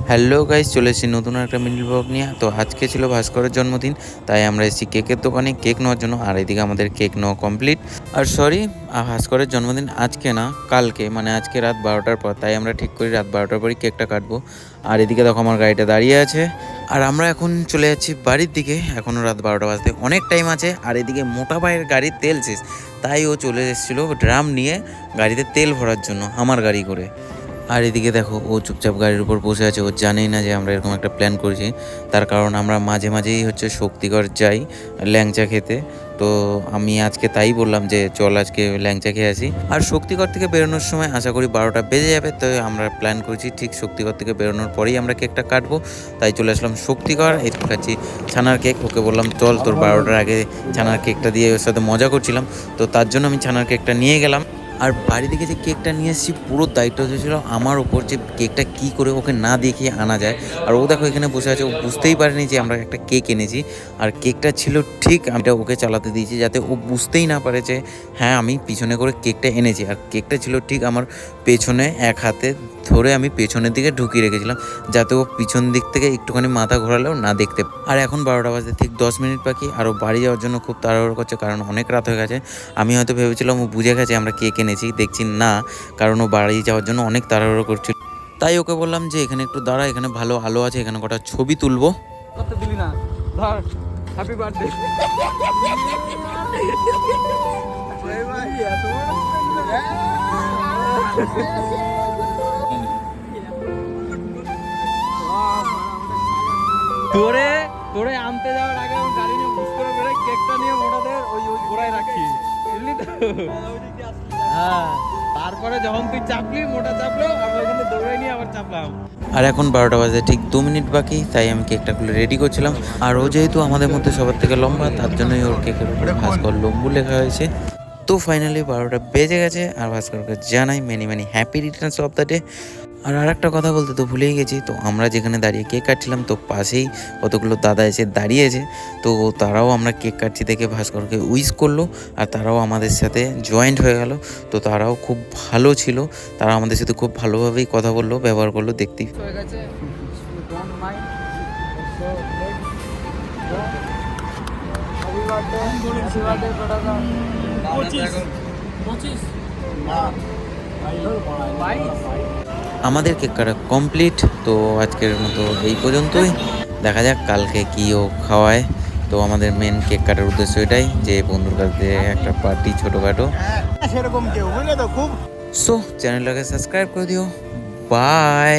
Hello guys, চলে এসেছি নতুন একটা মিনি ব্লগ নিয়ে। তো আজকে ছিল ভাস্করের জন্মদিন, তাই আমরা এসেছি কেকের দোকানে কেক নেওয়ার জন্য। আর এদিকে আমাদের কেক নেওয়া কমপ্লিট। আর সরি, ভাস্করের জন্মদিন আজকে না, কালকে, মানে আজকে রাত 12টার পর। তাই আমরা ঠিক করি রাত 12টার পরই কেকটা কাটবো। আর এদিকে দেখো আমার গাড়িটা দাঁড়িয়ে আছে। আর আমরা এখন চলে যাচ্ছি বাড়ির দিকে। এখনও রাত 12টা বাজতে অনেক টাইম আছে। আর এদিকে মোটা ভাইয়ের গাড়ির তেল শেষ, তাই ও চলে এসেছিলো ড্রাম নিয়ে গাড়িতে তেল ভরার জন্য আমার গাড়ি করে। আর এদিকে দেখো ও চুপচাপ গাড়ির উপর বসে আছে, ও জানেই না যে আমরা এরকম একটা প্ল্যান করেছি। তার কারণ আমরা মাঝে মাঝেই শক্তিগড় যাই ল্যাংচা খেতে। তো আমি আজকে তাই বললাম যে চল আজকে ল্যাংচা খেয়ে আসি। আর শক্তিগড় থেকে বেরোনোর সময় আশা করি 12টা বেজে যাবে। তো আমরা প্ল্যান করেছি ঠিক শক্তিগড় থেকে বেরোনোর পরেই আমরা কেকটা কাটবো। তাই চলে আসলাম শক্তিগড়, এই খাচ্ছি ছানার কেক। ওকে বললাম চল তোর 12টার আগে ছানার কেকটা দিয়ে ওর সাথে মজা করছিলাম, তো তার জন্য আমি ছানার কেকটা নিয়ে গেলাম। আর বাড়ি থেকে যে কেকটা নিয়ে এসেছি পুরো দায়িত্ব হয়েছিল আমার ওপর, যে কেকটা কি করে ওকে না দেখিয়ে আনা যায়। আর ও দেখো এখানে বসে আছে, ও বুঝতেই পারেনি যে আমরা একটা কেক এনেছি। আর কেকটা ছিল ঠিক, আমি ওকে চালাতে দিয়েছি যাতে ও বুঝতেই না পারে যে হ্যাঁ আমি পিছনে করে কেকটা এনেছি। আর কেকটা ছিল ঠিক আমার পেছনে, এক হাতে ধরে আমি পেছনের দিকে ঢুকিয়ে রেখেছিলাম যাতে ও পিছন দিক থেকে একটুখানি মাথা ঘোরালেও না দেখতে। আর এখন 12টা বাজতে ঠিক 10 মিনিট বাকি। আর ও বাড়ি যাওয়ার জন্য খুব তাড়াহুড়ো করছে, কারণ অনেক রাত হয়ে গেছে। আমি হয়তো ভেবেছিলাম ও বুঝে গেছে আমরা কেক এনেছি, দেখছি না, কারণ ও বাড়ি যাওয়ার জন্য অনেক তাড়াহুড়ো করছিল। তাই ওকে বললাম যে এখানে একটু দাঁড়া, এখানে ভালো আলো আছে, এখানে কটা ছবি তুলবো। করতে দিলি না, ধর হ্যাপি বার্থডে। তোরে তোরে আনতে যাওয়ার আগে আমি গাড়ি নিয়ে বুঝ করে বেরোই, কেকটা নিয়ে মোটাদের ওই গোড়ায় রাখি, বুঝলি তো? হ্যাঁ, তারপরে যখন তুই চাপলি, মোটা চাপলো, আমরা ওখানে দৌড়াই নিয়ে আবার চাপলাম। আর এখন 12টা বাজে ঠিক 2 মিনিট বাকি, তাই আমি কেকটা খুলে রেডি করছিলাম। আর ও যেহেতু আমাদের মধ্যে সবার থেকে লম্বা, তার জন্যই ওর কেকের উপরে ভাস্কর লম্বু লেখা হয়েছে। তো ফাইনালি 12টা বেজে গেছে। আর ভাস্করকে জানাই many many happy returns of the day. আর একটা কথা বলতে তো ভুলেই গেছি, তো আমরা যেখানে দাঁড়িয়ে কেক কাটছিলাম তো পাশেই কতগুলো দাদা এসে দাঁড়িয়েছে। তো তারাও আমরা কেক কাটছি দেখে ভাস্করকে উইশ করলো, আর তারাও আমাদের সাথে জয়েন্ট হয়ে গেল। তো তারাও খুব ভালো ছিল, তারা আমাদের সাথে খুব ভালোভাবেই কথা বললো, ব্যবহার করলো, দেখতেই। হয়ে গেছে, don't mind. Happy birthday, happy birthday বেটা। 25 না 22। আমাদের কেক কাটা কমপ্লিট। তো আজকের মতো এই পর্যন্তই, দেখা যাক কালকে কী ও খাওয়ায়। তো আমাদের মেন কেক কাটার উদ্দেশ্য এটাই, যে বন্ধুর কাছে একটা পার্টি ছোটোখাটো সেরকম কেউ বুঝলে তো খুব। সো চ্যানেলটাকে সাবস্ক্রাইব করে দিও। বাই।